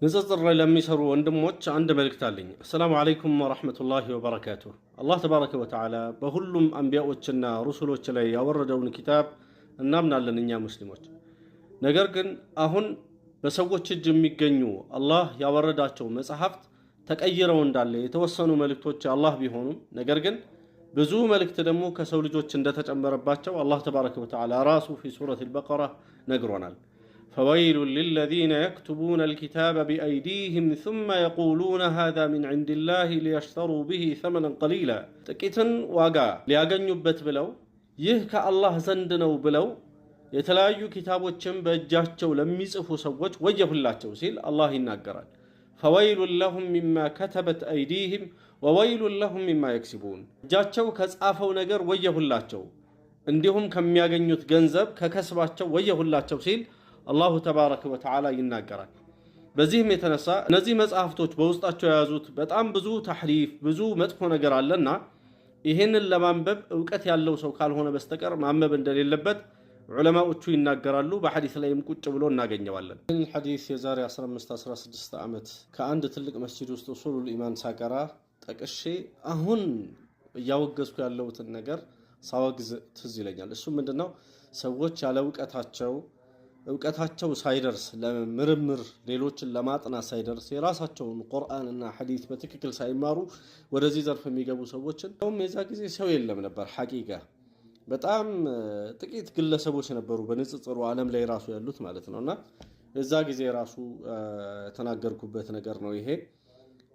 ንጽጽር ላይ ለሚሰሩ ወንድሞች አንድ መልእክት አለኝ። አሰላሙ አለይኩም ወራህመቱላሂ ወበረካቱሁ። አላህ ተባረከ ወተዓላ በሁሉም አንቢያዎችና ሩሱሎች ላይ ያወረደውን ኪታብ እናምናለን እኛ ሙስሊሞች። ነገር ግን አሁን በሰዎች እጅ የሚገኙ አላህ ያወረዳቸው መጽሐፍት ተቀይረው እንዳለ የተወሰኑ መልእክቶች አላህ ቢሆኑም ነገር ግን ብዙ መልእክት ደግሞ ከሰው ልጆች እንደተጨመረባቸው አላህ ተባረከ ወተዓላ ራሱ ፊ ሱረቲል በቀራ ነግሮናል። فويل للذين يكتبون الكتاب بأيديهم ثم يقولون هذا من عند الله ليشتروا به ثمنا قليلا تكيتن واقع لياغنيوبت بلو يهك الله زندنو بلو يتلايو كتابوچن በእጃቸው ለሚጽፉ ሰዎች ወየሁላቸው ሲል አላህ ይናገራል። فويل لهم مما كتبت أيديهم وويل لهم مما يكسبون እጃቸው ከጻፈው ነገር ወየሁላቸው እንዲሁም ከሚያገኙት ገንዘብ ከከስባቸው ወየሁላቸው ሲል አላሁ ተባረከ ወተዓላ ይናገራል። በዚህም የተነሳ እነዚህ መጽሐፍቶች በውስጣቸው የያዙት በጣም ብዙ ተሕሪፍ ብዙ መጥፎ ነገር አለና ይህንን ለማንበብ ዕውቀት ያለው ሰው ካልሆነ በስተቀር ማንበብ እንደሌለበት ዑለማዎቹ ይናገራሉ። በሐዲስ ላይም ቁጭ ብሎ እናገኘዋለን። ይህን ሐዲስ የዛሬ 15-16 ዓመት ከአንድ ትልቅ መስጂድ ውስጥ ኡሱሉል ኢማን ሳቀራ ጠቅሼ አሁን እያወገዝኩ ያለሁትን ነገር ሳወግዝ ትዝ ይለኛል። እሱ ምንድነው? ሰዎች ያለ ዕውቀታቸው ሳይደርስ ለምርምር ሌሎችን ለማጥናት ሳይደርስ የራሳቸውን ቁርአንና ሐዲስ በትክክል ሳይማሩ ወደዚህ ዘርፍ የሚገቡ ሰዎችን የዛ ጊዜ ሰው የለም ነበር። ሐቂቃ በጣም ጥቂት ግለሰቦች ነበሩ በንጽጽሩ ዓለም ላይ ራሱ ያሉት ማለት ነውና የዛ ጊዜ ራሱ ተናገርኩበት ነገር ነው። ይሄ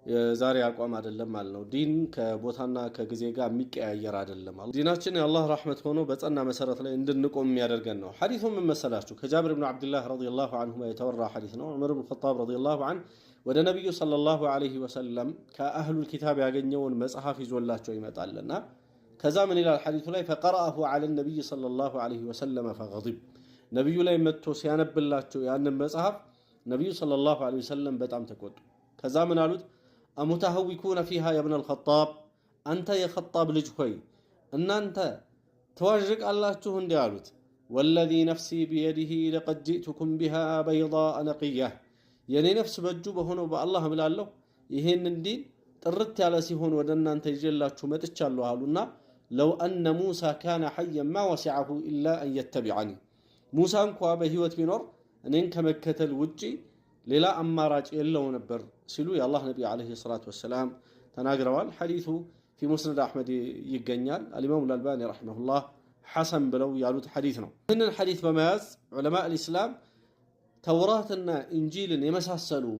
የዛሬ አቋም አይደለም ማለት ነው። ዲን ከቦታና ከጊዜ ጋር የሚቀያየር አይደለም። ዲናችን የአላህ ረህመት ሆኖ በጸና መሰረት ላይ እንድንቆም የሚያደርገን ነው። ሐዲሱ ምን መሰላችሁ? ከጃብር ብን አብዱላህ ረዲየላሁ ዐንሁማ የተወራ ሐዲስ ነው። ዑመር ብን ኸጣብ ረዲየላሁ ዐንሁ ወደ ነብዩ ሰለላሁ ዐለይሂ ወሰለም ከአህሉል ኪታብ ያገኘውን መጽሐፍ ይዞላቸው ይመጣልና ከዛ ምን ይላል ሐዲሱ ላይ ፈቀረአሁ ዐለ ነብይ ሰለላሁ ዐለይሂ ወሰለም ፈገዲብ ነብዩ ላይ መጥቶ ሲያነብላቸው ያንን መጽሐፍ ነብዩ ሰለላሁ ዐለይሂ ወሰለም በጣም ተቆጡ። ከዛ ምን አሉት? أمتهوكون فيها يا ابن الخطاب أنت يا خطاب لجهوي أن أنت توجك الله تهن ديالوت والذي نفسي بيده لقد جئتكم بها بيضاء نقية يعني نفس بجوبه هنا بالله من الله يهين الدين تردت على سيهون ودن أنت يجي الله شمت تشالوا هالونا لو أن موسى كان حيا ما وسعه إلا أن يتبعني موسى انكوا بهيوت بنور أن إنك مكة الوجي ሌላ አማራጭ የለው ነበር ሲሉ የአላህ ነብይ አለይሂ ሰላቱ ወሰለም ተናግረዋል። ሐዲሱ ፊ ሙስነድ አህመድ ይገኛል። አልኢማሙ አልአልባኒ ረሂመሁላህ ሐሰን ብለው ያሉት ሐዲስ ነው። ይህንን ሐዲስ በመያዝ ዑለማ አልኢስላም ተውራትና ኢንጂልን የመሳሰሉ